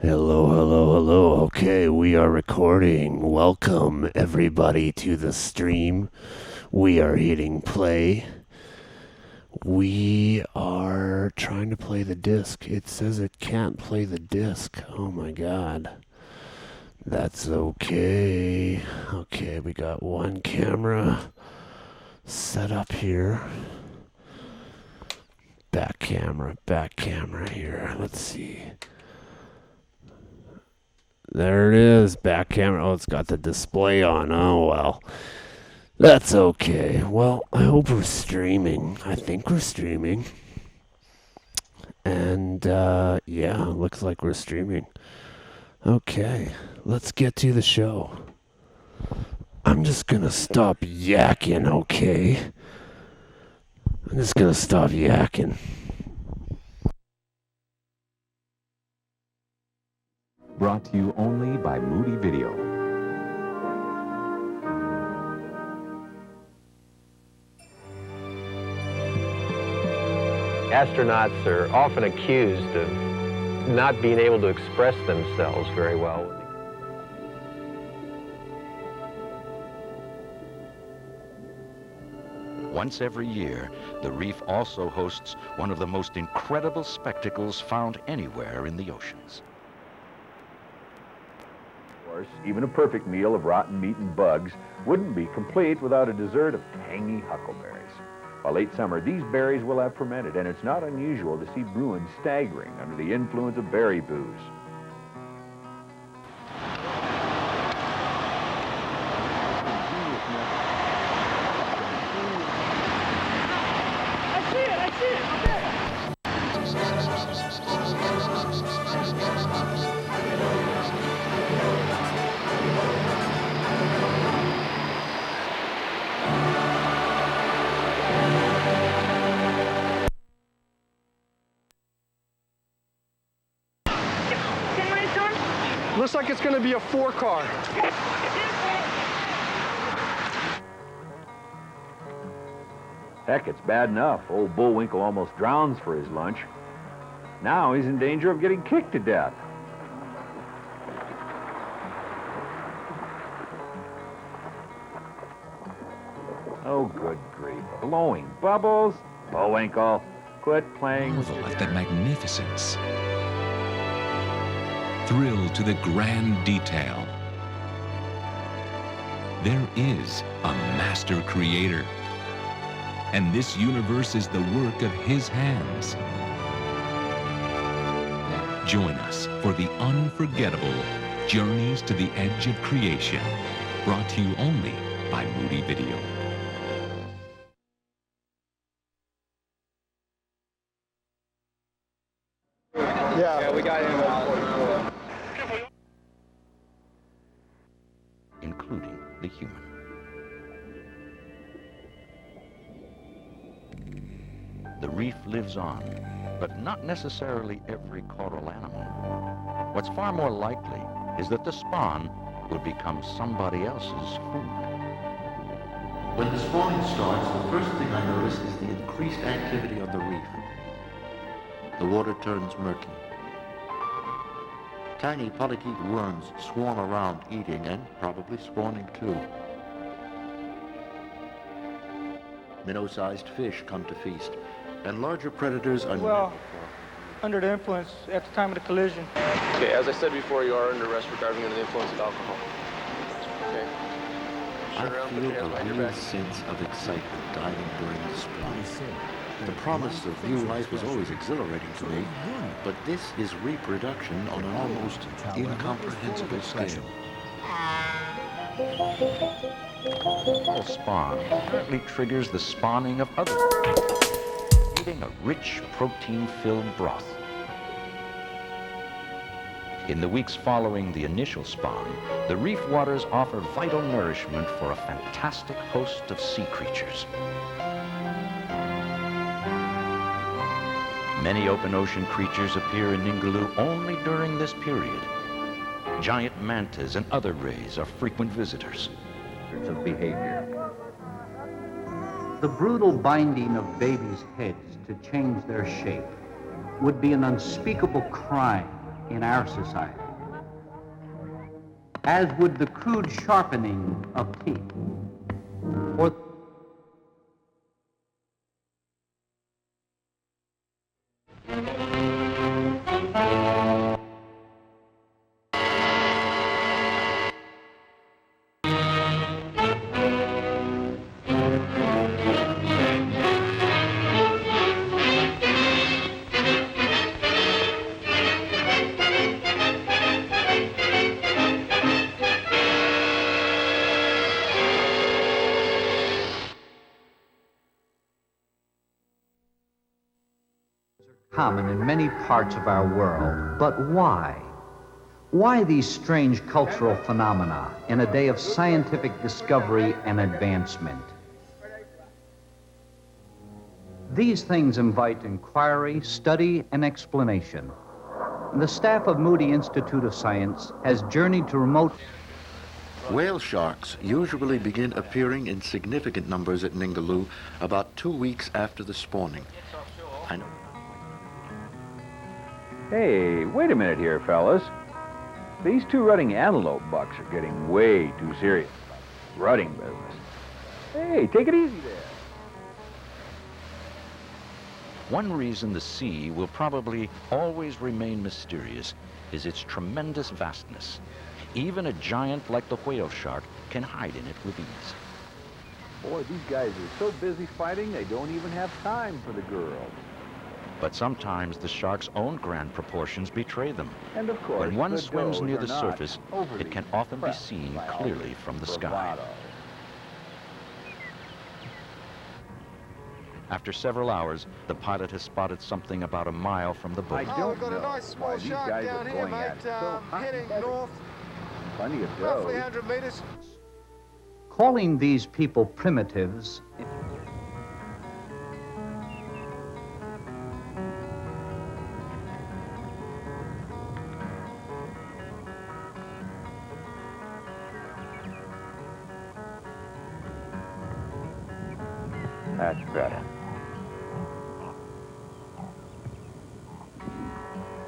Hello, hello, hello. Okay, we are recording. Welcome, everybody, to the stream. We are hitting play. We are trying to play the disc. It says it can't play the disc. Oh my god. That's okay. Okay, we got one camera set up here. Back camera here. Let's see. There it is, back camera. Oh, it's got the display on. Oh, well. That's okay. Well, I hope we're streaming. I think we're streaming. And, yeah, looks like we're streaming. Okay, let's get to the show. I'm just gonna stop yakking, okay? I'm just gonna stop yakking. Brought to you only by Moody Video. Astronauts are often accused of not being able to express themselves very well. Once every year, the Reef also hosts one of the most incredible spectacles found anywhere in the oceans. Even a perfect meal of rotten meat and bugs wouldn't be complete without a dessert of tangy huckleberries. By late summer, these berries will have fermented, and it's not unusual to see Bruins staggering under the influence of berry booze. Looks like it's going to be a 4-car. Heck, it's bad enough. Old Bullwinkle almost drowns for his lunch. Now he's in danger of getting kicked to death. Oh, good grief. Blowing bubbles? Bullwinkle, quit playing. Marvel at the magnificence. Thrill to the grand detail. There is a master creator, and this universe is the work of his hands. Join us for the unforgettable Journeys to the Edge of Creation, brought to you only by Moody Video. Yeah, we got him. Including the human. The reef lives on, but not necessarily every coral animal. What's far more likely is that the spawn will become somebody else's food. When the spawning starts, the first thing I notice is the increased activity on the reef. The water turns murky. Tiny polychaete worms swarm around eating and probably spawning too. Minnow-sized fish come to feast, and larger predators are Well, under the influence at the time of the collision. Okay, as I said before, you are under arrest for driving under the influence of alcohol. Okay. I feel a real sense of excitement diving during the spawn. The promise of new life was always exhilarating to me, but this is reproduction on an almost incomprehensible scale. Coral spawn apparently triggers the spawning of other, eating a rich protein-filled broth. In the weeks following the initial spawn, the reef waters offer vital nourishment for a fantastic host of sea creatures. Many open ocean creatures appear in Ningaloo only during this period. Giant mantas and other rays are frequent visitors. Of behavior. The brutal binding of babies' heads to change their shape would be an unspeakable crime in our society, as would the crude sharpening of teeth, or common in many parts of our world. But why? Why these strange cultural phenomena in a day of scientific discovery and advancement? These things invite inquiry, study, and explanation. The staff of Moody Institute of Science has journeyed to remote... Whale sharks usually begin appearing in significant numbers at Ningaloo about 2 weeks after the spawning. Hey, wait a minute here, fellas. These two rutting antelope bucks are getting way too serious about rutting business. Hey, take it easy there. One reason the sea will probably always remain mysterious is its tremendous vastness. Even a giant like the whale shark can hide in it with ease. Boy, these guys are so busy fighting, they don't even have time for the girls. But sometimes the shark's own grand proportions betray them. And of course, when one the swims does near are the not surface, overly it can often be impressed seen by all clearly this from the sky. bravado. After several hours, the pilot has spotted something about a mile from the boat. I don't know why these guys are going at it so hot and heavy. Plenty of dough. 100 meters. Calling these people primitives... That's better.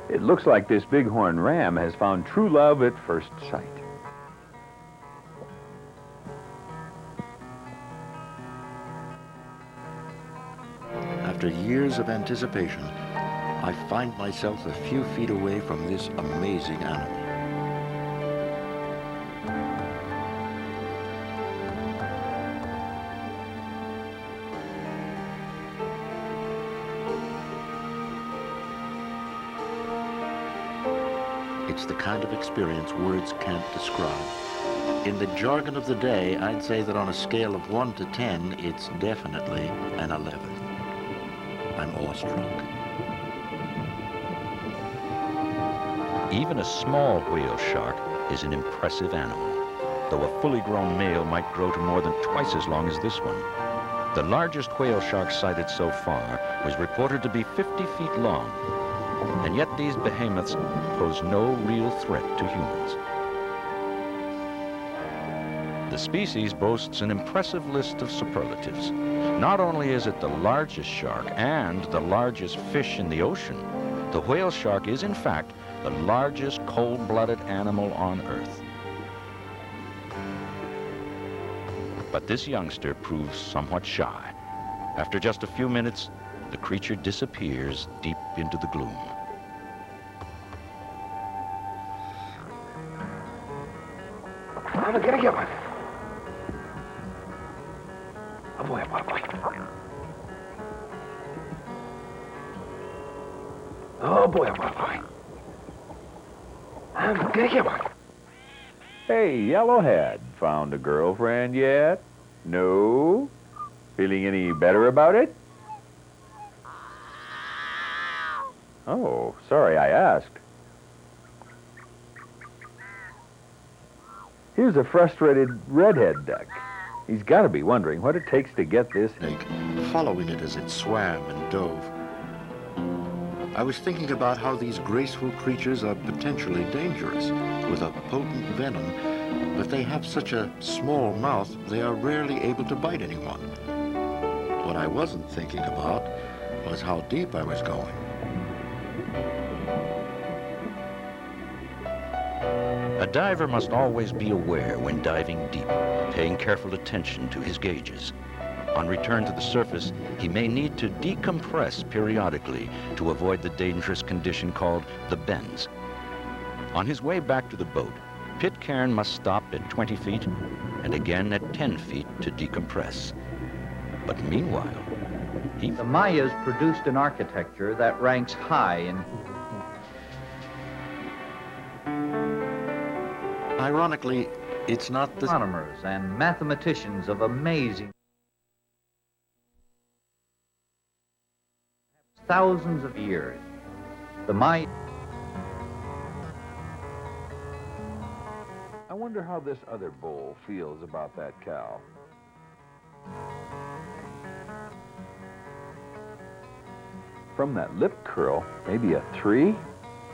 It looks like this bighorn ram has found true love at first sight. After years of anticipation, I find myself a few feet away from this amazing animal. It's the kind of experience words can't describe. In the jargon of the day, I'd say that on a scale of 1 to 10, it's definitely an 11. I'm awestruck. Even a small whale shark is an impressive animal, though a fully grown male might grow to more than twice as long as this one. The largest whale shark sighted so far was reported to be 50 feet long, and yet these behemoths pose no real threat to humans. The species boasts an impressive list of superlatives. Not only is it the largest shark and the largest fish in the ocean, the whale shark is in fact the largest cold-blooded animal on Earth. But this youngster proves somewhat shy. After just a few minutes, the creature disappears deep into the gloom. I'm gonna get one. Oh boy, oh boy. Oh boy, oh boy. I'm gonna get one. Hey, Yellowhead, found a girlfriend yet? No? Feeling any better about it? Oh, sorry I asked. Here's a frustrated redhead duck. He's got to be wondering what it takes to get this Snake, following it as it swam and dove. I was thinking about how these graceful creatures are potentially dangerous, with a potent venom, but they have such a small mouth, they are rarely able to bite anyone. What I wasn't thinking about was how deep I was going. A diver must always be aware when diving deep, paying careful attention to his gauges. On return to the surface, he may need to decompress periodically to avoid the dangerous condition called the bends. On his way back to the boat, Pitcairn must stop at 20 feet and again at 10 feet to decompress. But meanwhile, The Mayas produced an architecture that ranks high in... Ironically, it's not the astronomers and mathematicians of amazing... thousands of years. The Maya... I wonder how this other bull feels about that cow. From that lip curl, maybe a 3?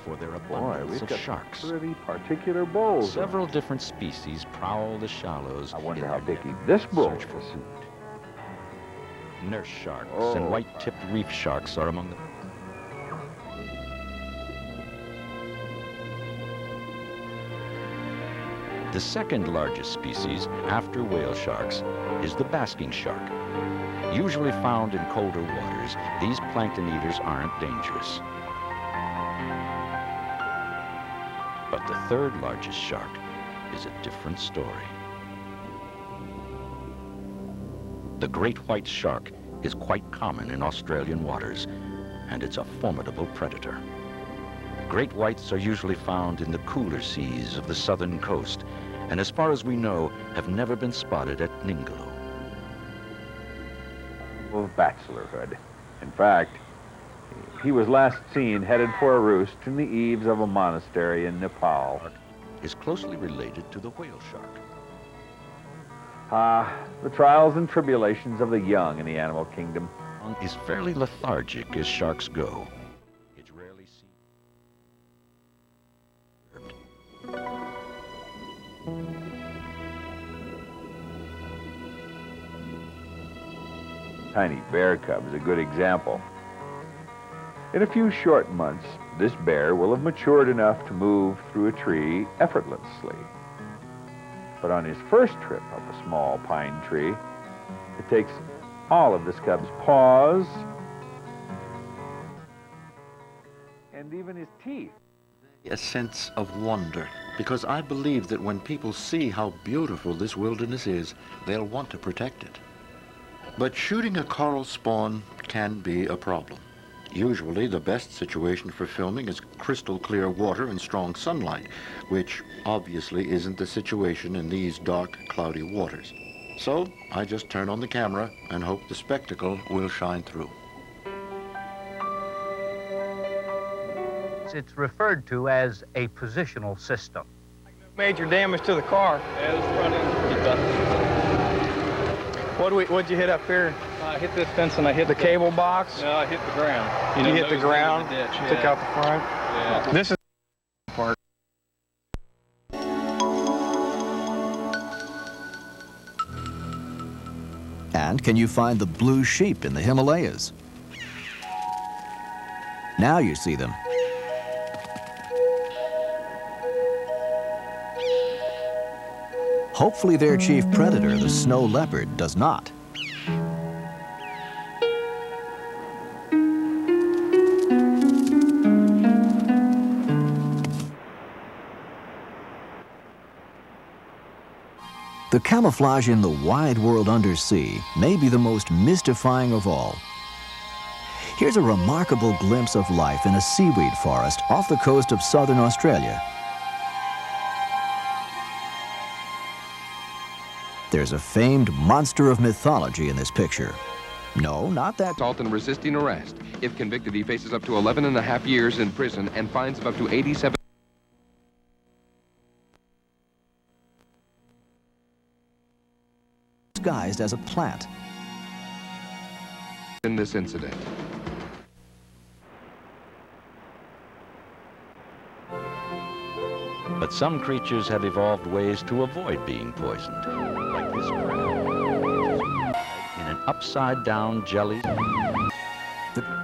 for their Boy, abundance we've of got sharks. pretty particular bulls. Several different species prowl the shallows. I wonder in how their picky nest this to bull search for is. food. Nurse sharks Oh, and white-tipped reef sharks are among the... The second largest species, after whale sharks, is the basking shark. Usually found in colder waters, these plankton eaters aren't dangerous. But the third largest shark is a different story. The great white shark is quite common in Australian waters, and it's a formidable predator. Great whites are usually found in the cooler seas of the southern coast, and as far as we know, have never been spotted at Ningaloo. Of bachelorhood. In fact, he was last seen headed for a roost in the eaves of a monastery in Nepal. Is closely related to the whale shark. The trials and tribulations of the young in the animal kingdom. Is fairly lethargic as sharks go. It's rarely seen. Tiny bear cub is a good example. In a few short months, this bear will have matured enough to move through a tree effortlessly. But on his first trip up a small pine tree, it takes all of this cub's paws and even his teeth. a sense of wonder, because I believe that when people see how beautiful this wilderness is, they'll want to protect it. But shooting a coral spawn can be a problem. Usually the best situation for filming is crystal clear water and strong sunlight, which obviously isn't the situation in these dark, cloudy waters. So I just turn on the camera and hope the spectacle will shine through. It's referred to as a positional system. Major damage to the car. Yeah, this front end's pretty busted. What'd you hit up here? I hit this fence and I hit The cable box? No, I hit the ground. You hit the nose ground? into the ditch, Took yeah. out the front? Yeah. This is part. And can you find the blue sheep in the Himalayas? Now you see them. Hopefully their chief predator, the snow leopard, does not. The camouflage in the wide world undersea may be the most mystifying of all. Here's a remarkable glimpse of life in a seaweed forest off the coast of southern Australia. There's a famed monster of mythology in this picture. No, not that. Assault and resisting arrest. If convicted, he faces up to 11.5 years in prison and fines of up to 87. Disguised as a plant. In this incident. But some creatures have evolved ways to avoid being poisoned, like this crab, in an upside-down jelly,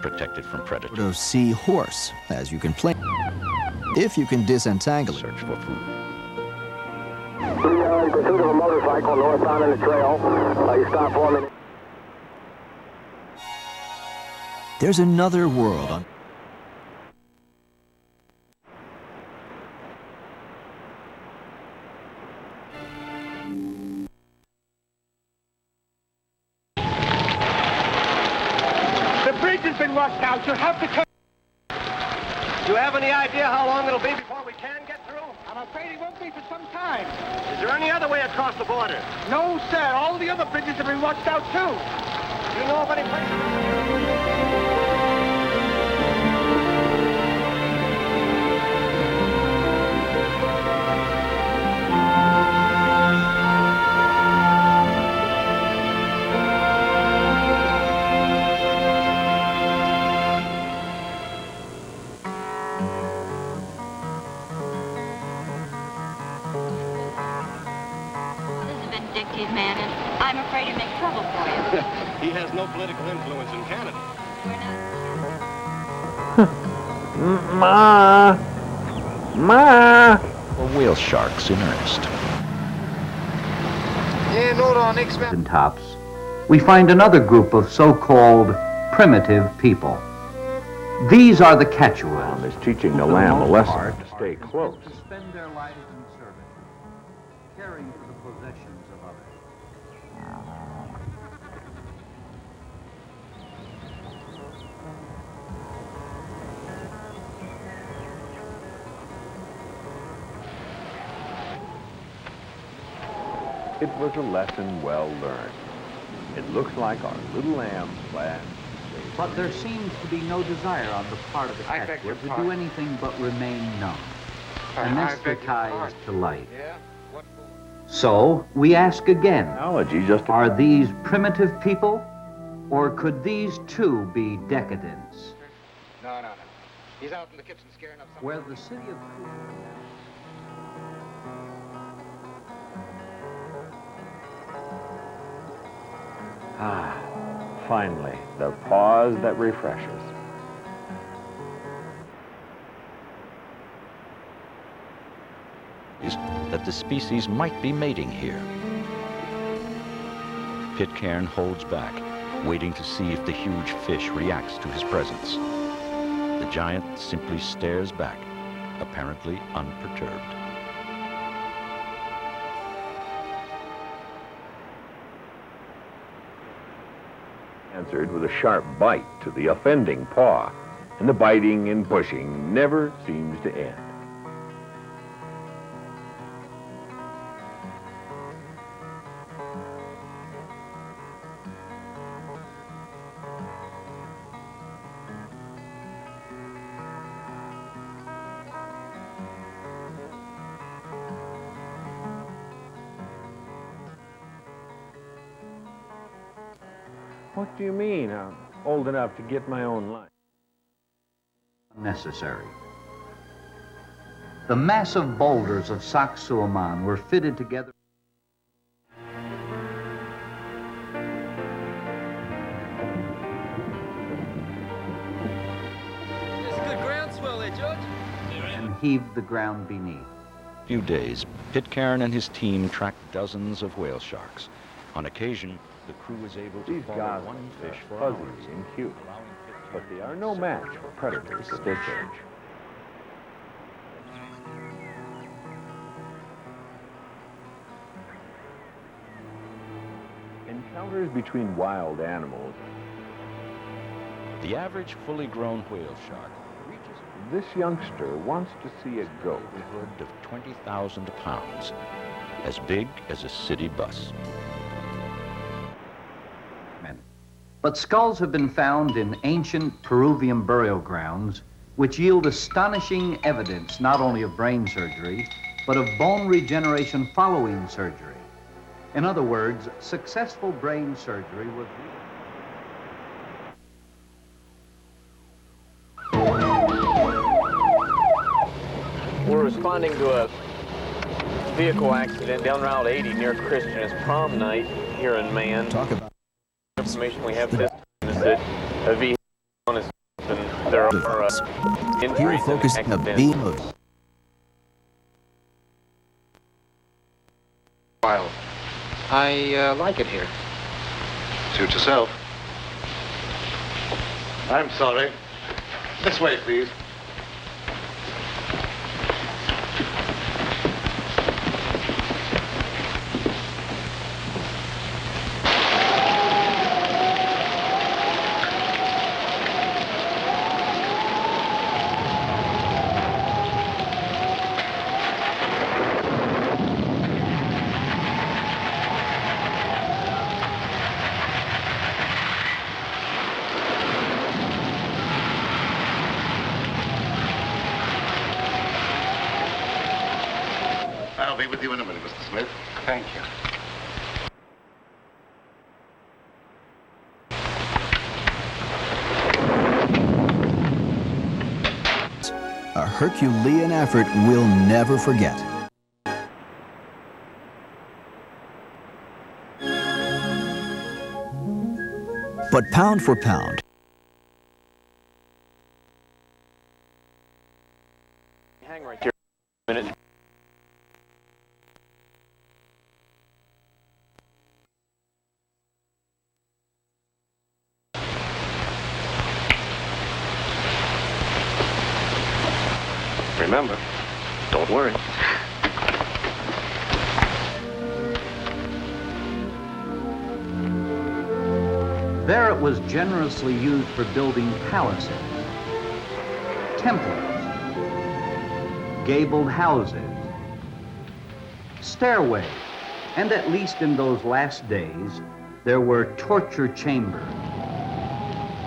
protected from predators. Sort of sea horse, as you can play, if you can disentangle it. Search for food. In pursuit of a motorcycle northbound in the trail. You stop 1 minute. There's another world on. The bridge has been washed out. You'll have to turn. Do you have any idea how long it'll be before we can get through? I'm afraid it won't be for some time. Is there any other way across the border? No, sir. All the other bridges have been washed out, too. Do you know of any place? vindictive man, and I'm afraid he'll make trouble for you. He has no political influence in Canada. Ma! Ma! Or whale sharks in earnest. And tops, we find another group of so-called primitive people. These are the Quechuas. Is teaching the lamb a lesson to stay close. To spend their lives in service, caring for the possessions of others. It was a lesson well learned. It looks like our little lamb planned. But there seems to be no desire on the part of the Quechua to do anything but remain numb, anesthetized to life. So, we ask again, are these primitive people, or could these too be decadents? No. He's out in the kitchen scaring up something. Where the city of Finally, the pause that refreshes. Is that the species might be mating here. Pitcairn holds back, waiting to see if the huge fish reacts to his presence. The giant simply stares back, apparently unperturbed. Answered with a sharp bite to the offending paw, and the biting and pushing never seems to end. What do you mean? I'm old enough to get my own life. Necessary. The massive boulders of Sacsayhuaman were fitted together. There's a good groundswell there, George. And heaved the ground beneath. A few days, Pitcairn and his team tracked dozens of whale sharks. On occasion, the crew was able to follow one fish for fuzzy hours, and cute, but they are no match for predators at this age. Encounters between wild animals. The average fully grown whale shark reaches This youngster wants to see a goat. a hood of 20,000 pounds, as big as a city bus. But skulls have been found in ancient Peruvian burial grounds, which yield astonishing evidence not only of brain surgery, but of bone regeneration following surgery. In other words, successful brain surgery was... We're responding to a vehicle accident down Route 80 near Christian. It's prom night here in Man. Talk about Information we have this is that a vehicle is and there are injuries here in the focusing a accident. beam of Wild. I like it here. Suit yourself. I'm sorry. This way, please. I'll be with you in a minute, Mr. Smith. Thank you. A Herculean effort we'll never forget. But pound for pound, Hang right there a minute. Remember, don't worry. There it was generously used for building palaces, temples, gabled houses, stairways, and at least in those last days, there were torture chambers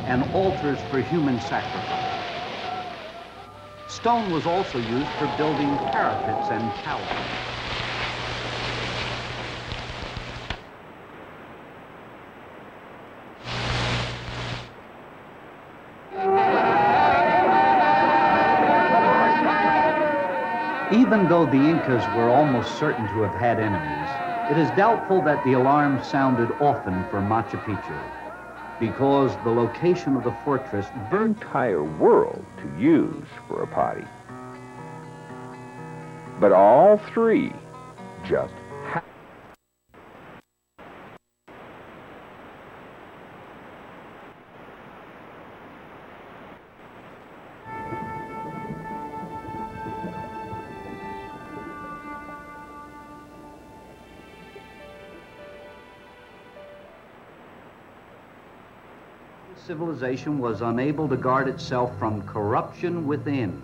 and altars for human sacrifice. Stone was also used for building parapets and towers. Even though the Incas were almost certain to have had enemies, it is doubtful that the alarm sounded often for Machu Picchu, because the location of the fortress burned the entire world to use for a party. But all three just civilization was unable to guard itself from corruption within.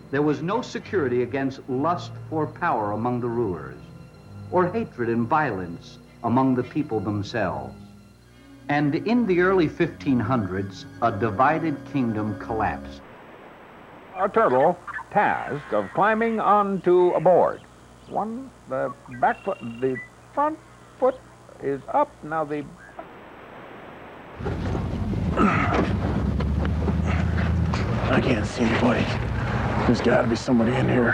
There was no security against lust for power among the rulers, or hatred and violence among the people themselves. And in the early 1500s, a divided kingdom collapsed. a turtle tasked of climbing onto a board. The back foot, the front foot is up. Now the I can't see anybody. There's got to be somebody in here.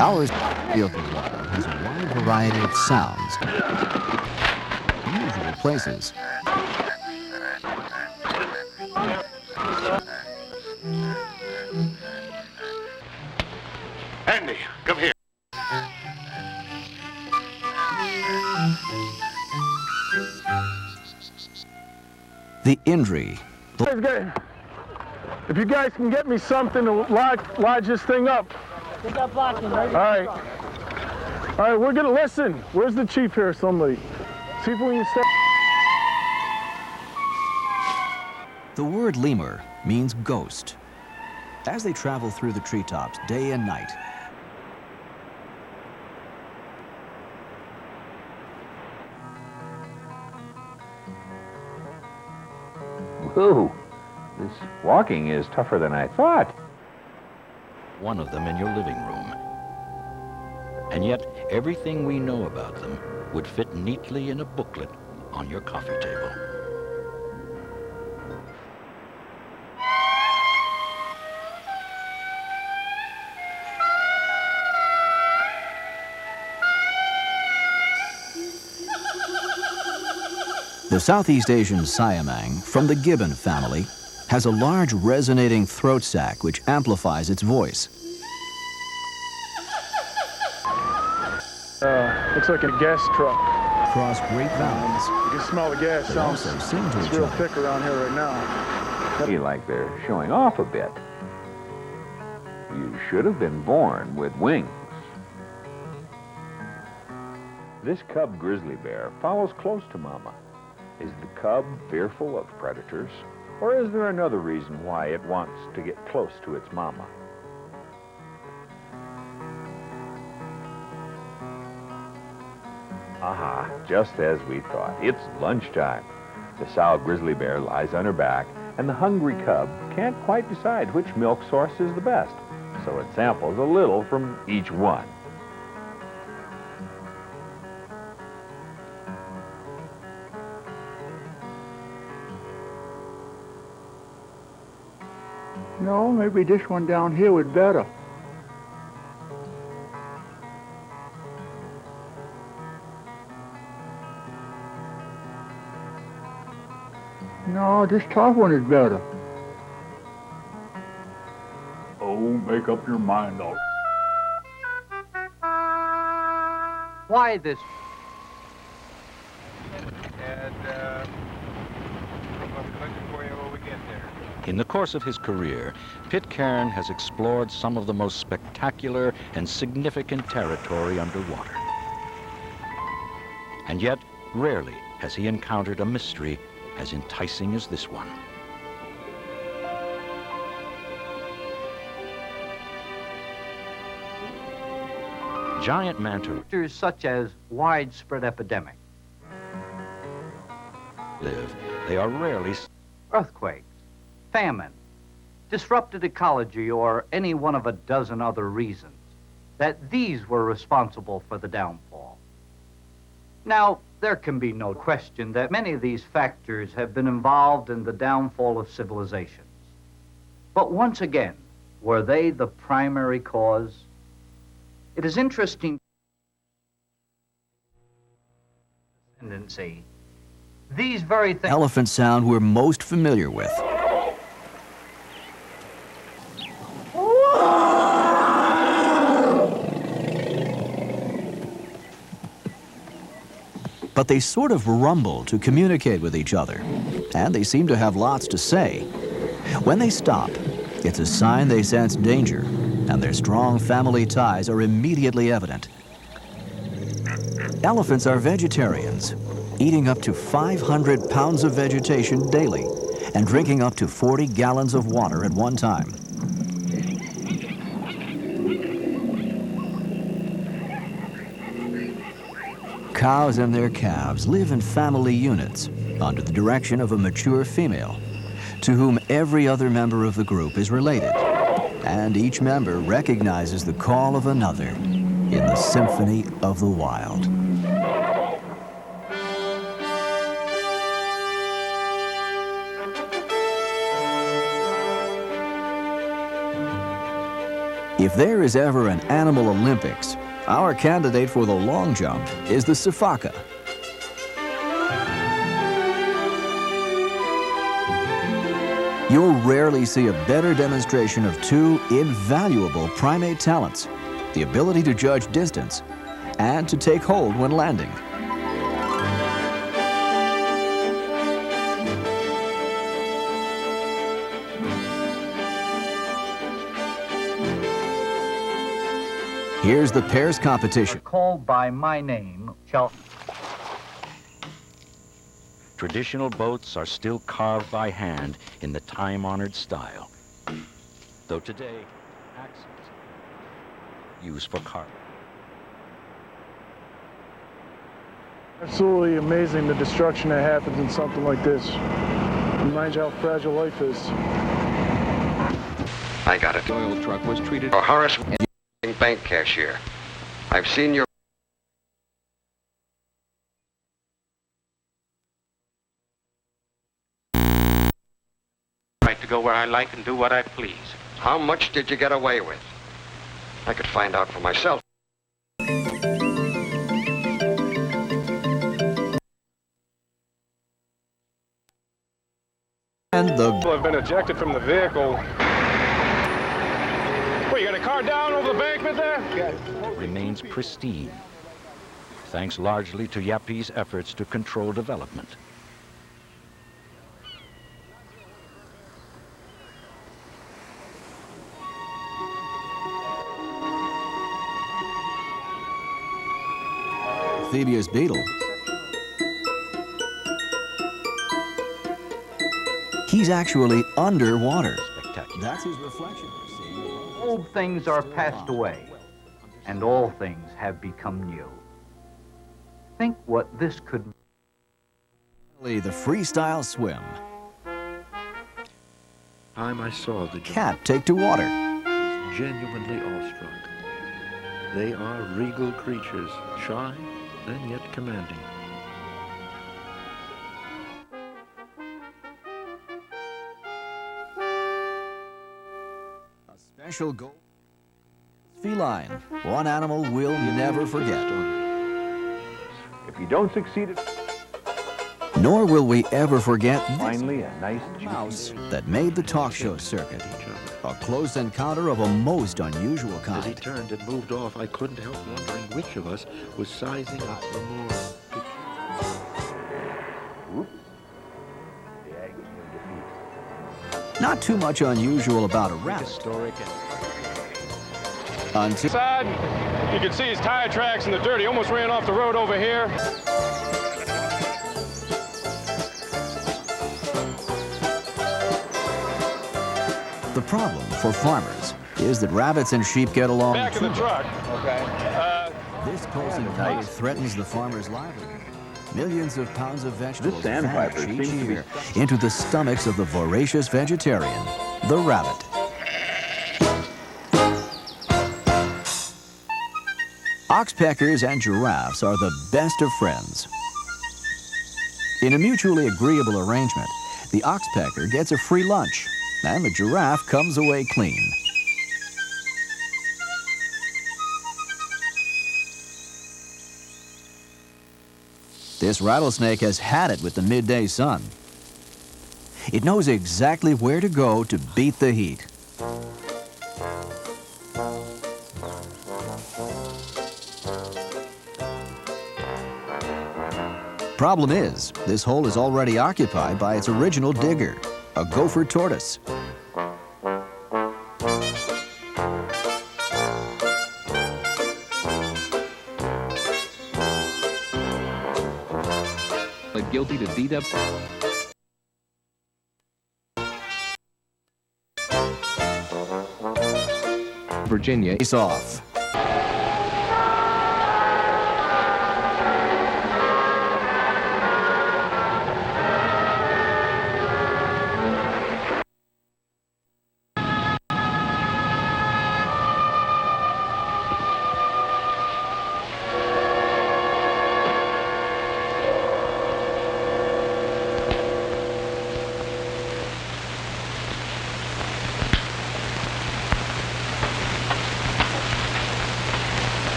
our field of water has a wide variety of sounds, unusual places. Andy, come here. The Indri. If you guys can get me something to lodge this thing up. Get that blocking, right? All right, we're gonna listen. Where's the chief here, somebody? See if we can step. The word lemur means ghost. As they travel through the treetops day and night, whoa, this walking is tougher than I thought. One of them in your living room. And yet, everything we know about them would fit neatly in a booklet on your coffee table. the Southeast Asian siamang from the gibbon family has a large resonating throat sac which amplifies its voice. Looks like a gas truck. Cross great valleys. You can smell the gas. They Sounds also sing to it's each real other. thick around here right now. Feel like they're showing off a bit. You should have been born with wings. This cub grizzly bear follows close to Mama. Is the cub fearful of predators? Or is there another reason why it wants to get close to its mama? Aha, just as we thought. It's lunchtime. The sow grizzly bear lies on her back, and the hungry cub can't quite decide which milk source is the best, so it samples a little from each one. No, maybe this one down here was better. No, this top one is better. Oh, make up your mind, dog. Why this? And I'll be looking for you when we get there. In the course of his career, Pitcairn has explored some of the most spectacular and significant territory underwater. And yet, rarely has he encountered a mystery as enticing as this one. Giant manta Factors such as widespread epidemic, live. They are rarely earthquakes, famine, disrupted ecology, or any one of a dozen other reasons, that these were responsible for the downfall. Now, there can be no question that many of these factors have been involved in the downfall of civilizations. But once again, were they the primary cause? It is interesting tendency. These very things Elephant sound we're most familiar with. But they sort of rumble to communicate with each other, and they seem to have lots to say. When they stop, it's a sign they sense danger, and their strong family ties are immediately evident. Elephants are vegetarians, eating up to 500 pounds of vegetation daily and drinking up to 40 gallons of water at one time. Cows and their calves live in family units under the direction of a mature female, to whom every other member of the group is related, and each member recognizes the call of another in the symphony of the wild. If there is ever an animal Olympics, our candidate for the long jump is the sifaka. You'll rarely see a better demonstration of two invaluable primate talents, the ability to judge distance and to take hold when landing. Here's the pairs competition. Called by my name shall... Traditional boats are still carved by hand in the time-honored style, though today, axles used for carving. Absolutely amazing the destruction that happens in something like this. Reminds you how fragile life is. I got it. The oil truck was treated... Oh, Horace, bank cashier. I've seen your... Right to go where I like and do what I please. How much did you get away with? I could find out for myself. And the... People have been ejected from the vehicle. What, you got a car down over the embankment there? Remains pristine. thanks largely to Yappi's efforts to control development. Amphibious beetle. He's actually underwater. That's his reflection. Old things are passed away, and all things have become new. Think what this could be. The freestyle swim. Time I saw the cat take to water. Genuinely awestruck. They are regal creatures, shy and yet commanding. A special goal. Feline. One animal we'll never forget. If you don't succeed at... Nor will we ever forget finally a nice mouse that made the talk show circuit. A close encounter of a most unusual kind. As he turned and moved off, I couldn't help wondering which of us was sizing up the more. Not too much unusual about a rabbit. Until side, you can see his tire tracks in the dirt. He almost ran off the road over here. the problem for farmers is that rabbits and sheep get along back of the truck. Okay. This close encounter threatens the farmer's livelihood. Millions of pounds of vegetables vanish each year into the stomachs of the voracious vegetarian, the rabbit. Oxpeckers and giraffes are the best of friends. In a mutually agreeable arrangement, the oxpecker gets a free lunch, and the giraffe comes away clean. This rattlesnake has had it with the midday sun. It knows exactly where to go to beat the heat. Problem is, this hole is already occupied by its original digger, a gopher tortoise. Guilty to deed up. Virginia. Face off.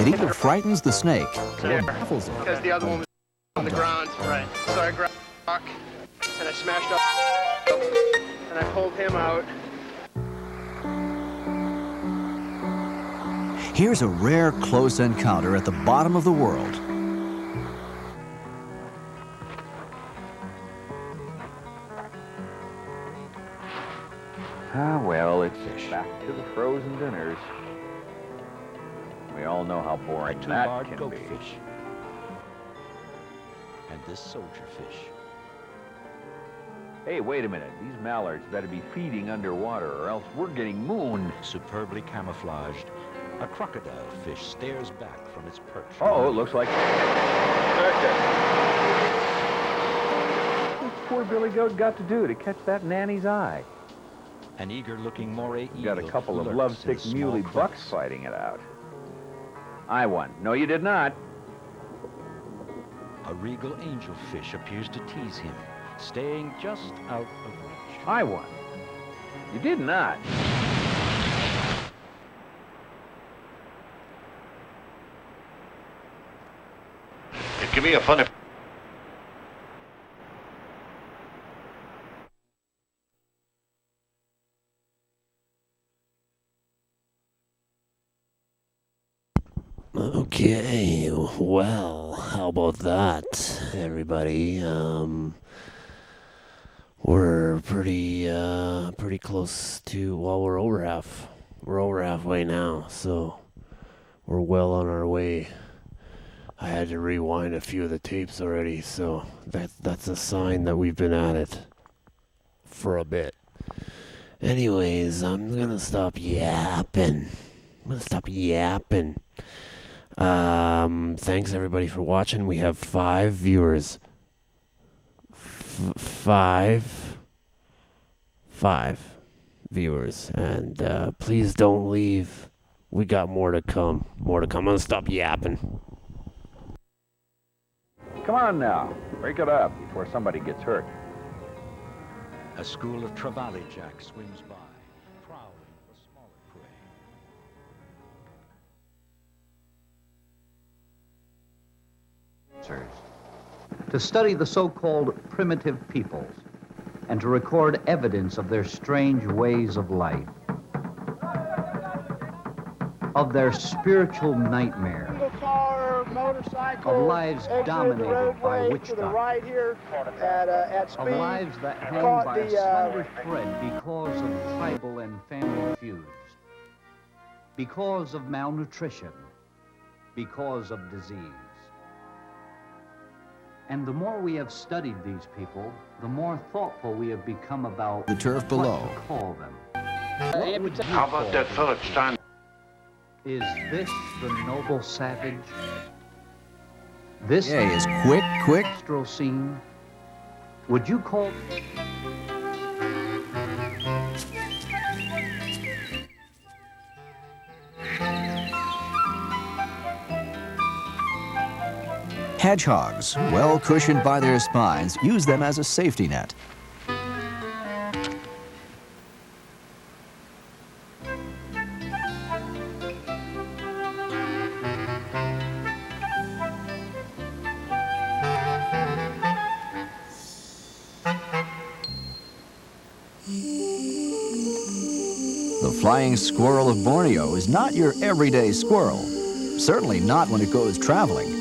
It either frightens the snake or baffles it. Because the other one was on the ground. Right. So I grabbed a rock and I smashed up and I pulled him out. Here's a rare close encounter at the bottom of the world. Ah, well, it's back to the frozen dinners. We all know how boring that can be. Fish. And this soldier fish. Hey, wait a minute. These mallards better be feeding underwater or else we're getting mooned. Superbly camouflaged, a crocodile fish stares back from its perch. Oh, it looks like... What's poor Billy Goat got to do to catch that nanny's eye? An eager-looking moray eagle. Got a couple of lovesick muley bucks fighting it out. I won. No, you did not. A regal angelfish appears to tease him, staying just out of reach. I won. You did not. Give me a funny... Okay, well, how about that, everybody? We're pretty close to, well, we're over halfway now, so we're well on our way. I had to rewind a few of the tapes already, so that's a sign that we've been at it for a bit. Anyways, I'm gonna stop yapping. Thanks everybody for watching. We have 5 viewers. Five viewers, and please don't leave. We got more to come. I'm gonna stop yapping. Come on now, break it up before somebody gets hurt. A school of trevally jack swims by, prowling for smaller prey. To study the so-called primitive peoples and to record evidence of their strange ways of life, of their spiritual nightmare, of lives dominated by witchcraft, of lives that hang by a slender thread because of tribal and family feuds, because of malnutrition, because of disease. And the more we have studied these people, the more thoughtful we have become about the turf below. What to call them. How about that Philip Stein? Is this the noble savage? This is quick. Astral scene? Would you call... Hedgehogs, well cushioned by their spines, use them as a safety net. The flying squirrel of Borneo is not your everyday squirrel, certainly not when it goes traveling.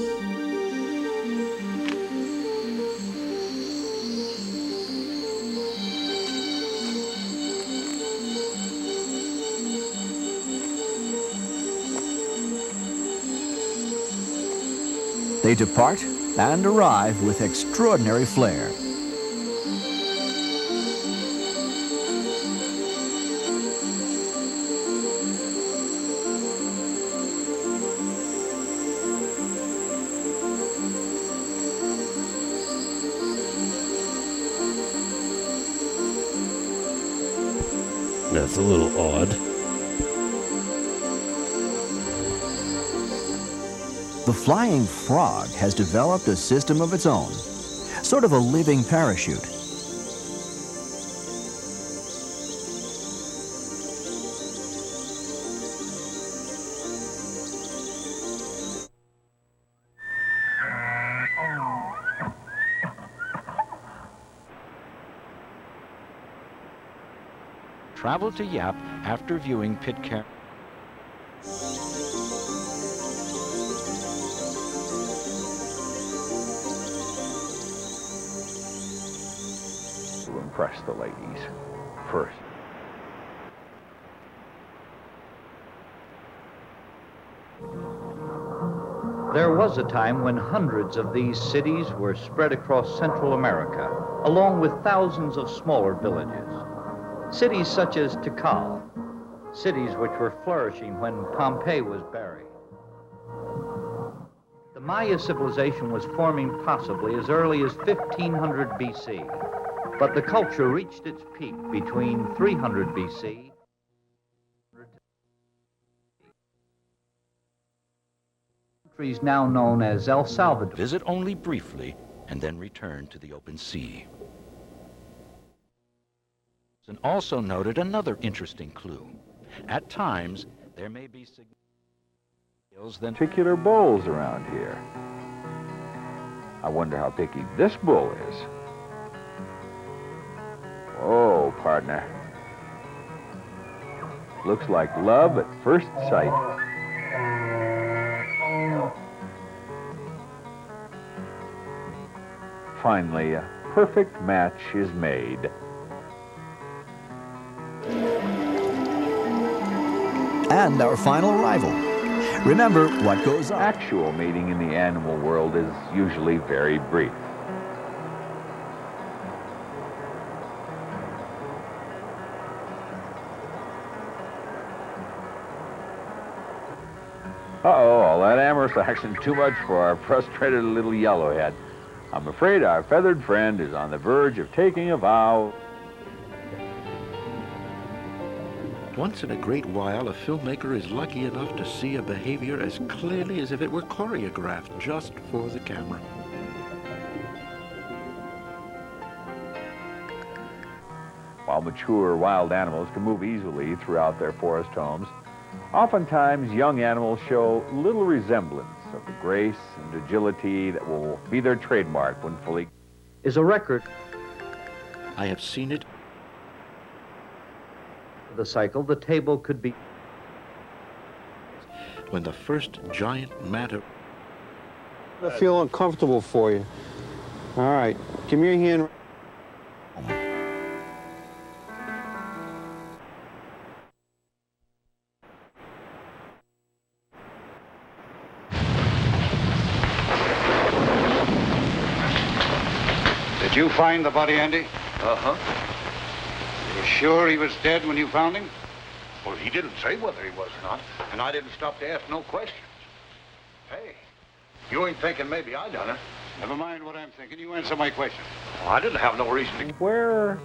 They depart and arrive with extraordinary flair. That's a little odd. The flying frog has developed a system of its own, sort of a living parachute. Travel to Yap after viewing Pitcairn. To impress the ladies first. There was a time when hundreds of these cities were spread across Central America, along with thousands of smaller villages. Cities such as Tikal, cities which were flourishing when Pompeii was buried. The Maya civilization was forming possibly as early as 1500 BC, but the culture reached its peak between 300 BC. Countries now known as El Salvador. Visit only briefly and then return to the open sea. And also noted another interesting clue. At times, there may be signals than particular bulls around here. I wonder how picky this bull is. Oh, partner. Looks like love at first sight. Finally, a perfect match is made. And our final arrival. Remember what goes on. Actual mating in the animal world is usually very brief. Uh-oh, all that amorous action too much for our frustrated little yellowhead. I'm afraid our feathered friend is on the verge of taking a vow. Once in a great while, a filmmaker is lucky enough to see a behavior as clearly as if it were choreographed just for the camera. While mature wild animals can move easily throughout their forest homes, oftentimes young animals show little resemblance of the grace and agility that will be their trademark when fully... Is a record. I have seen it. The cycle, the table could be... When the first giant matter... I feel uncomfortable for you. All right, give me your hand. Did you find the body, Andy? Uh-huh. You sure he was dead when you found him? Well, he didn't say whether he was or not, and I didn't stop to ask no questions. Hey, you ain't thinking maybe I done it. Never mind what I'm thinking. You answer my question. Well, I didn't have no reason to... Where?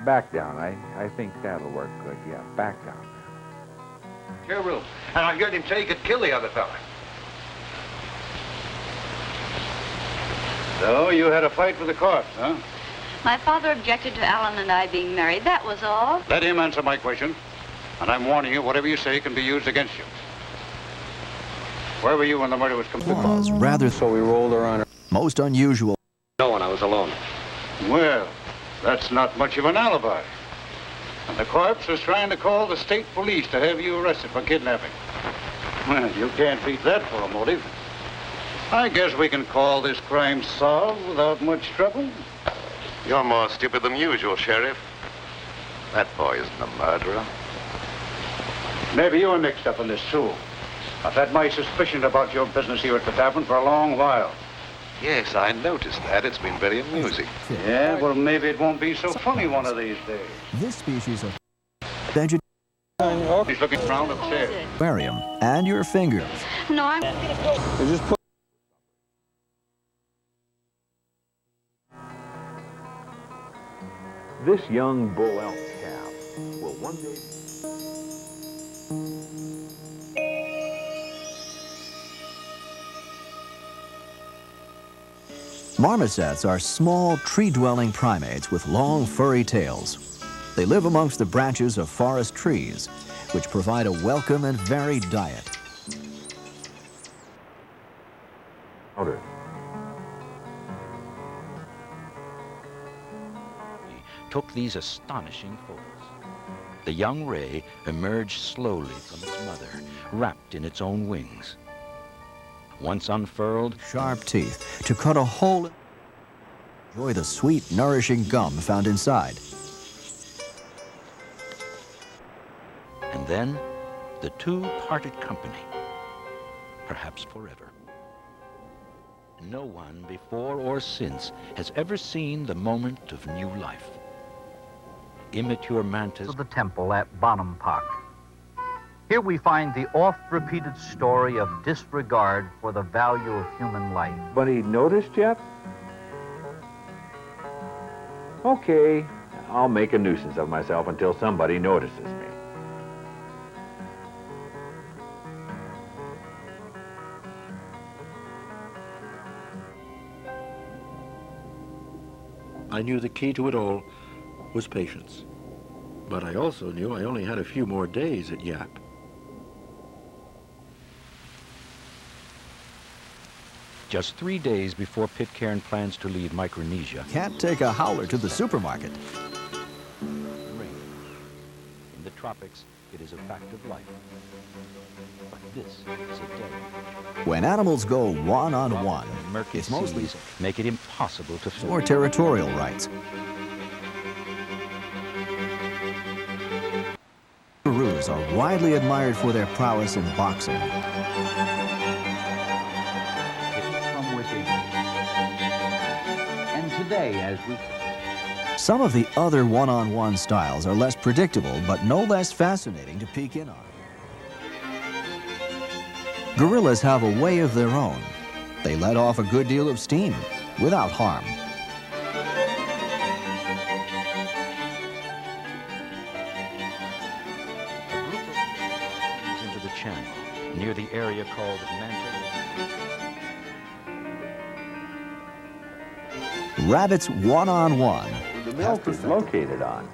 Back down. I think that'll work good. Yeah, back down. Your room. And I heard him say he could kill the other fella. So you had a fight with the corpse, huh? My father objected to Alan and I being married. That was all. Let him answer my question. And I'm warning you, whatever you say can be used against you. Where were you when the murder was completed? Was rather so we rolled her on her. Most unusual. No, when I was alone. Well, that's not much of an alibi. And the corpse was trying to call the state police to have you arrested for kidnapping. Well, you can't beat that for a motive. I guess we can call this crime solved without much trouble. You're more stupid than usual, Sheriff. That boy isn't a murderer. Maybe you're mixed up in this, too. I've had my suspicion about your business here at the tavern for a long while. Yes, I noticed that. It's been very amusing. Yeah, well, maybe it won't be so funny one of these days. This species of vegetarian He's looking around upstairs. aquarium and your fingers. No, I'm... Just put... This young bull elk calf will one day... Marmosets are small, tree-dwelling primates with long, furry tails. They live amongst the branches of forest trees, which provide a welcome and varied diet. Took these astonishing photos. The young ray emerged slowly from its mother, wrapped in its own wings. Once unfurled, Sharp teeth to cut a hole and enjoy the sweet, nourishing gum found inside. and then the two parted company, perhaps forever. No one before or since has ever seen the moment of new life. Immature mantis of the temple at Bonham Park. Here we find the oft-repeated story of disregard for the value of human life. But he noticed yet? Okay, I'll make a nuisance of myself until somebody notices me. I knew the key to it all was patience. But I also knew I only had a few more days at Yap. Just 3 days before Pitcairn plans to leave Micronesia. Can't take a howler to the supermarket. Rain. In the tropics, it is a fact of life. But this is a day. When animals go one-on-one, Murky it's mostly seas make it impossible to film. for territorial rights. Kangaroos are widely admired for their prowess in boxing. From within. And today, as we... Some of the other one-on-one styles are less predictable, but no less fascinating to peek in on. Gorillas have a way of their own. They let off a good deal of steam without harm. Into the channel, near the area called Manta. Rabbits one-on-one. The milk is located on.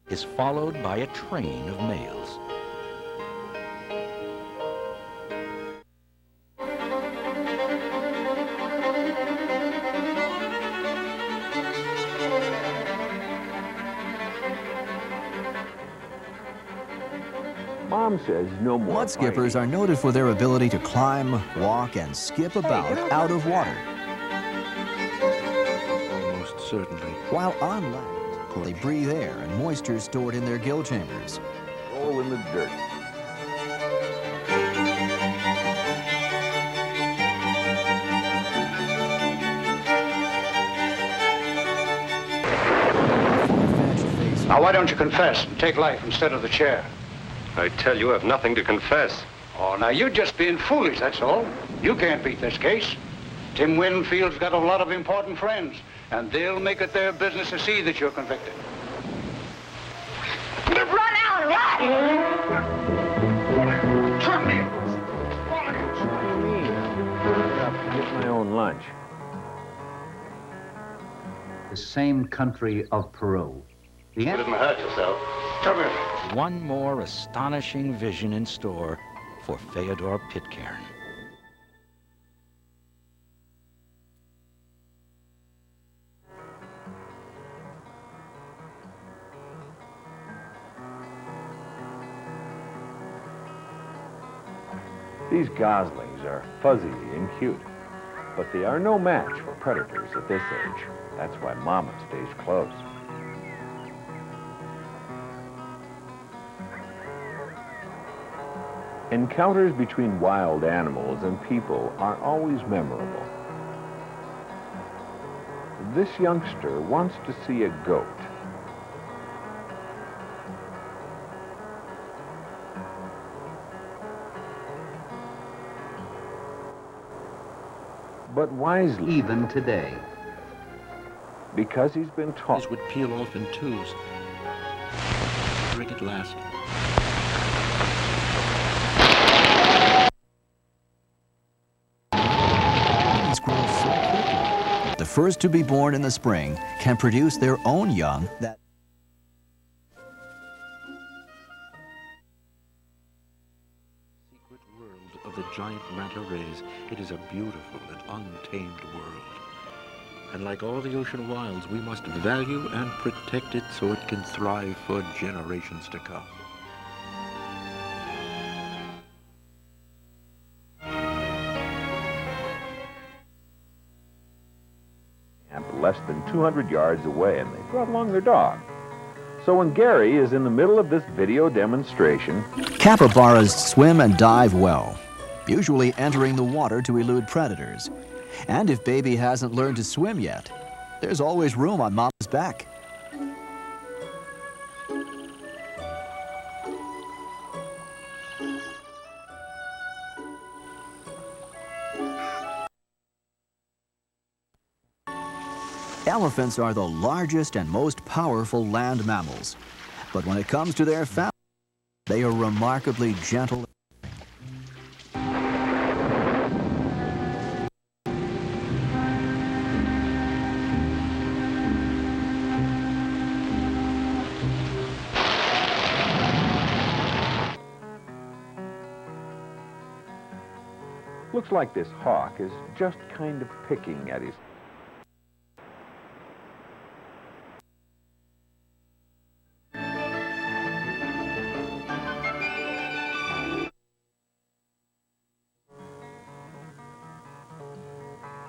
Is followed by a train of males. Mom says no more. Mud skippers are noted for their ability to climb, walk, and skip about out of water. Almost certainly. While on land, they breathe air and moisture stored in their gill chambers. Roll in the dirt. Now, why don't you confess and take life instead of the chair? I tell you, I've nothing to confess. Oh, now, you're just being foolish, that's all. You can't beat this case. Tim Winfield's got a lot of important friends, and they'll make it their business to see that you're convicted. Run, Alan, run! Turn me! What do you mean? I'll get my own lunch. The same country of Peru. The You didn't hurt yourself. Come here. One more astonishing vision in store for Fyodor Pitcairn. These goslings are fuzzy and cute, but they are no match for predators at this age. That's why Mama stays close. Encounters between wild animals and people are always memorable. This youngster wants to see a goat. But wisely. Even today. Because he's been taught. These would peel off in twos. Drink at last. The first to be born in the spring can produce their own young that Secret world of the giant manta rays. It is a beautiful and untamed world. And like all the ocean wilds, we must value and protect it so it can thrive for generations to come. Less than 200 yards away, and they brought along their dog. So when Gary is in the middle of this video demonstration, capybaras swim and dive well, usually entering the water to elude predators. And if baby hasn't learned to swim yet, there's always room on Mama's back. Elephants are the largest and most powerful land mammals. But when it comes to their family, they are remarkably gentle. Looks like this hawk is just kind of picking at his...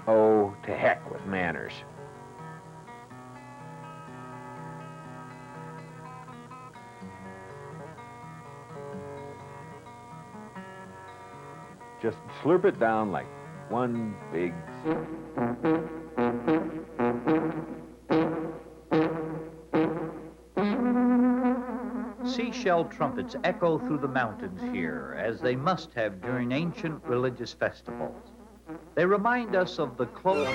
Oh, to heck with manners. Just slurp it down like one big... Seashell trumpets echo through the mountains here, as they must have during ancient religious festivals. They remind us of the close...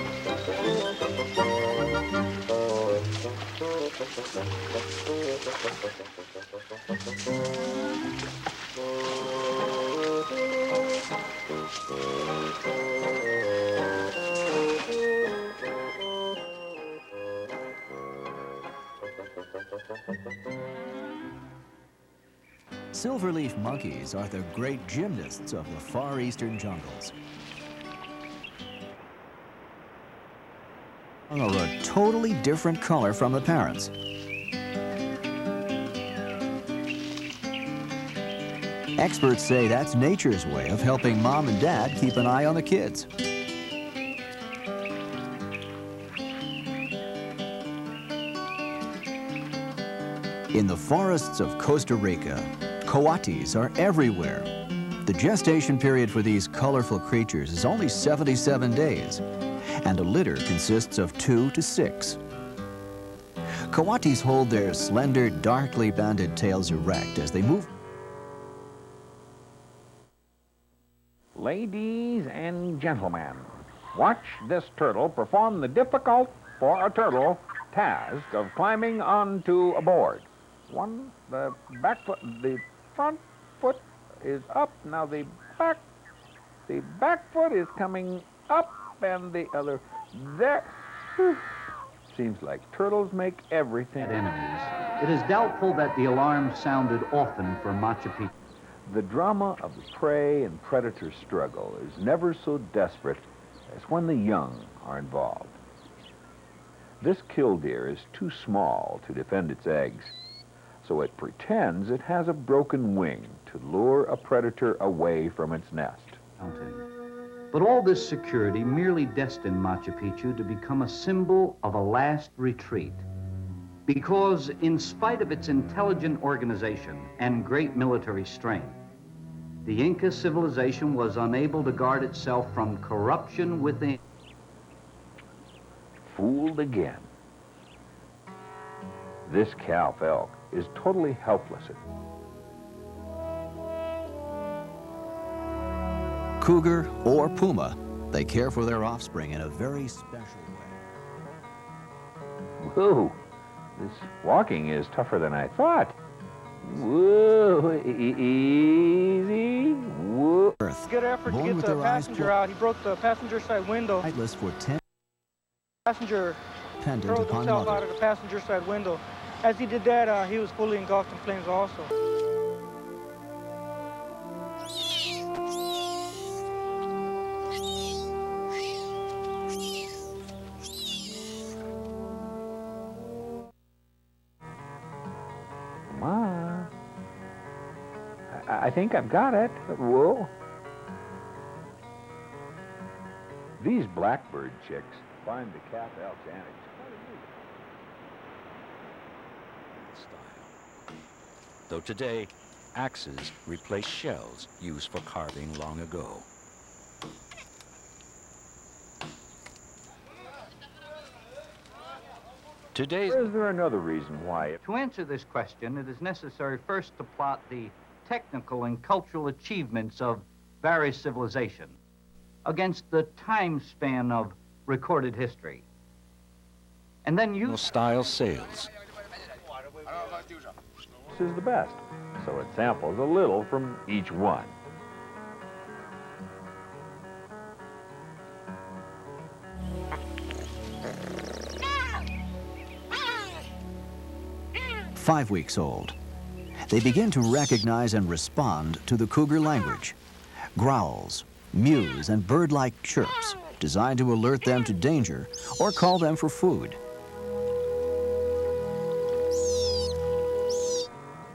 Silverleaf monkeys are the great gymnasts of the far eastern jungles. Are a totally different color from the parents. Experts say that's nature's way of helping mom and dad keep an eye on the kids. In the forests of Costa Rica, coatis are everywhere. The gestation period for these colorful creatures is only 77 days, and a litter consists of 2 to 6. Coatis hold their slender, darkly banded tails erect as they move. Ladies and gentlemen, watch this turtle perform the difficult for a turtle task of climbing onto a board. The back foot, the front foot is up. Now the back foot is coming up, and the other there. Seems like turtles make everything. Enemies. It is doubtful that the alarm sounded often for Machu Picchu. The drama of the prey and predator struggle is never so desperate as when the young are involved. This killdeer is too small to defend its eggs, so it pretends it has a broken wing to lure a predator away from its nest. But all this security merely destined Machu Picchu to become a symbol of a last retreat. Because in spite of its intelligent organization and great military strength, the Inca civilization was unable to guard itself from corruption within. Fooled again. This calf elk is totally helpless. Cougar or puma, they care for their offspring in a very special way. Whoa, this walking is tougher than I thought. Whoa, easy, whoa. Good effort to get the passenger out. He broke the passenger side window. For 10. Passenger Pendant throws upon himself mother. out of the passenger side window. As he did that, he was fully engulfed in flames also. I think I've got it. Whoa. These blackbird chicks find the calf elk's antics. Though today, axes replace shells used for carving long ago. Today's... Or is there another reason why? To answer this question, it is necessary first to plot the technical and cultural achievements of various civilizations against the time span of recorded history. And then use style sails. This is the best, so it samples a little from each one. Five weeks old. They begin to recognize and respond to the cougar language. Growls, mews, and bird-like chirps, designed to alert them to danger or call them for food.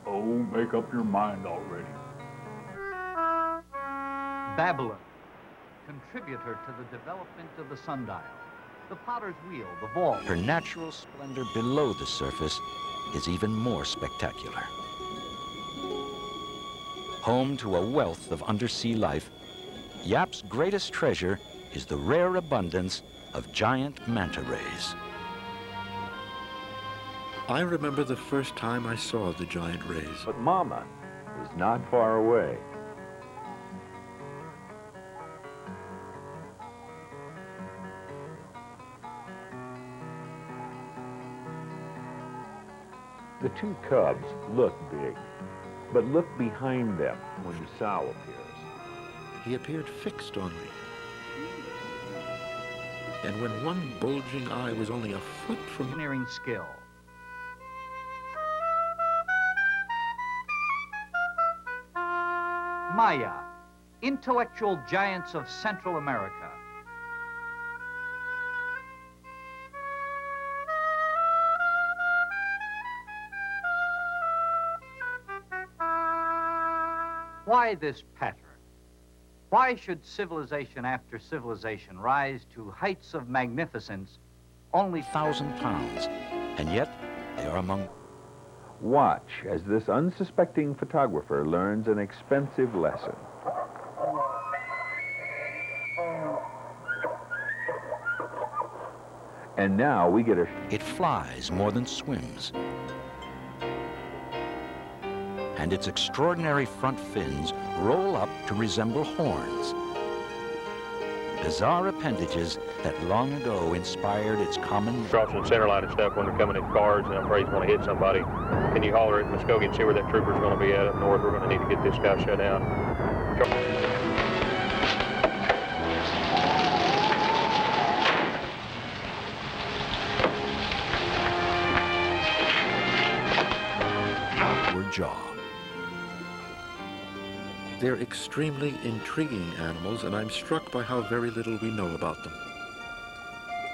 Oh, make up your mind already. Babylon, contributor to the development of the sundial, the potter's wheel, the vault. Her natural splendor below the surface is even more spectacular. Home to a wealth of undersea life, Yap's greatest treasure is the rare abundance of giant manta rays. I remember the first time I saw the giant rays. But Mama is not far away. The two cubs look big, but look behind them when the sow appears. He appeared fixed on me. And when one bulging eye was only a foot from engineering skill. Maya, intellectual giants of Central America. Why this pattern? Why should civilization after civilization rise to heights of magnificence only 1,000 pounds, and yet they are among... Watch as this unsuspecting photographer learns an expensive lesson. And now we get a... It flies more than swims. And its extraordinary front fins roll up to resemble horns. Bizarre appendages that long ago inspired its common... Crossing the center line and stuff when they're coming in cars and I'm afraid he's going to hit somebody. Can you holler at Muskogee and see where that trooper's going to be at up north? We're going to need to get this guy shut down. Jaw. They're extremely intriguing animals, and I'm struck by how very little we know about them.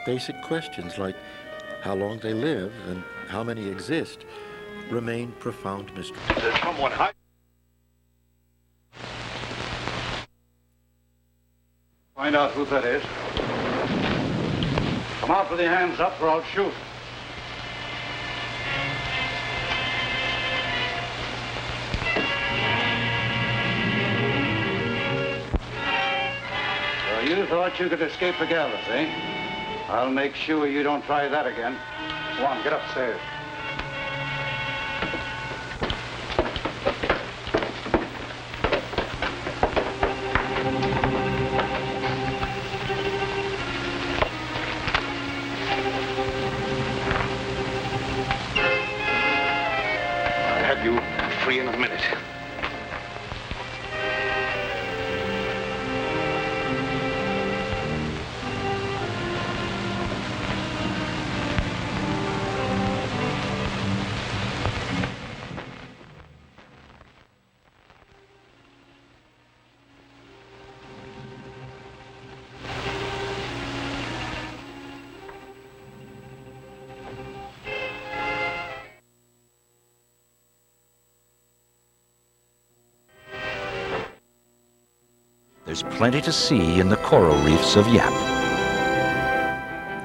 Basic questions like how long they live and how many exist remain profound mysteries. There's someone hiding. Find out who that is. Come out with your hands up or I'll shoot. You thought you could escape the gallows, eh? I'll make sure you don't try that again. Go on, get upstairs. I'll have you free in a minute. There's plenty to see in the coral reefs of Yap.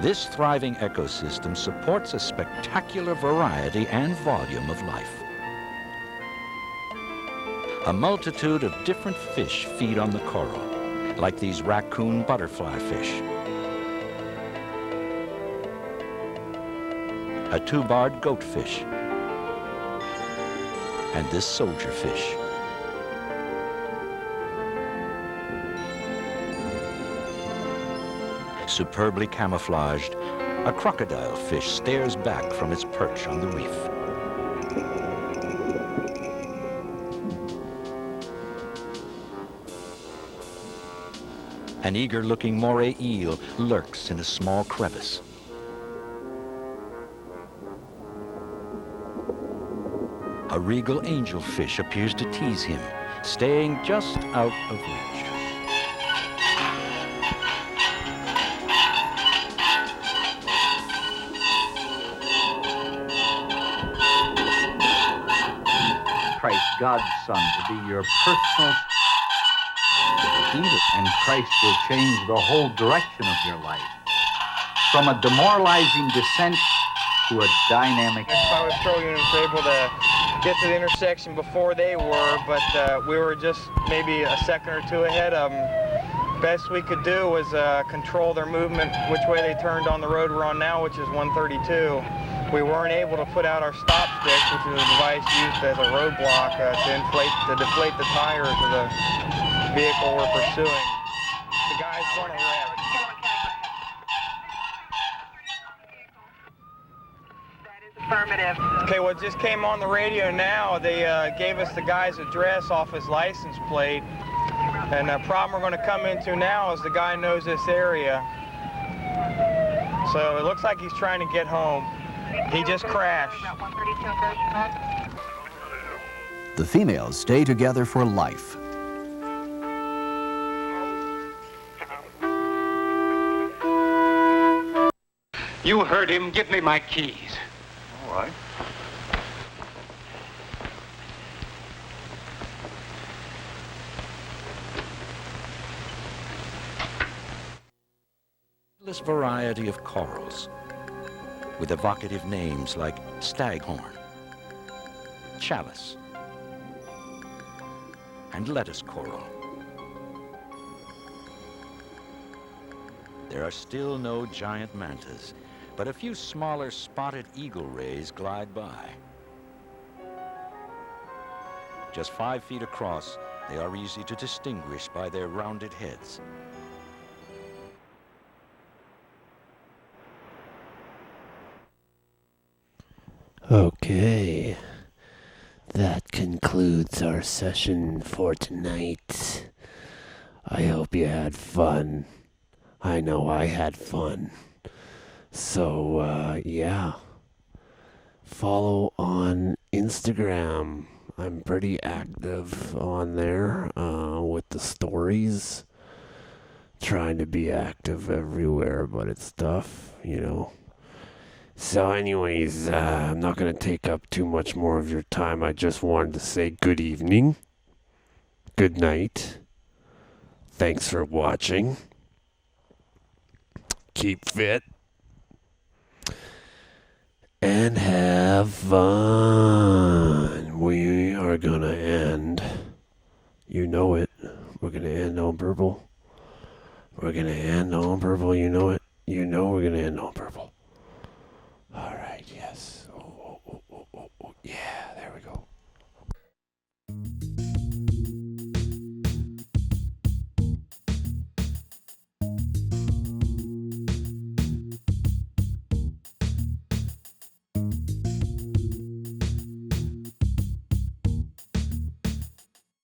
This thriving ecosystem supports a spectacular variety and volume of life. A multitude of different fish feed on the coral, like these raccoon butterfly fish, a two-barred goatfish, and this soldier fish. Superbly camouflaged, a crocodile fish stares back from its perch on the reef. An eager-looking moray eel lurks in a small crevice. A regal angelfish appears to tease him, staying just out of reach. God's Son to be your personal leader, and Christ will change the whole direction of your life. From a demoralizing descent to a dynamic... My patrol unit was able to get to the intersection before they were, but we were just maybe a second or two ahead of them. Best we could do was control their movement, which way they turned on the road we're on now, which is 132. We weren't able to put out our stop sticks, which is a device used as a roadblock to deflate the tires of the vehicle we're pursuing. The guys weren't wrecked. Affirmative. Okay, what just came on the radio now, they gave us the guy's address off his license plate. And the problem we're going to come into now is the guy knows this area. So it looks like he's trying to get home. He just crashed. The females stay together for life. You heard him. Give me my keys. All right. This variety of corals with evocative names like staghorn, chalice, and lettuce coral. There are still no giant mantas, but a few smaller spotted eagle rays glide by. Just 5 feet across, they are easy to distinguish by their rounded heads. Okay, that concludes our session for tonight. I hope you had fun. I know I had fun. So, yeah. Follow on Instagram. I'm pretty active on there with the stories. Trying to be active everywhere, but it's tough, you know. So anyways, I'm not going to take up too much more of your time. I just wanted to say good evening, good night. Thanks for watching. Keep fit. And have fun. We are going to end. You know it. We're going to end on purple. We're going to end on purple. You know it. You know we're going to end on purple. All right, yes. Oh, yes.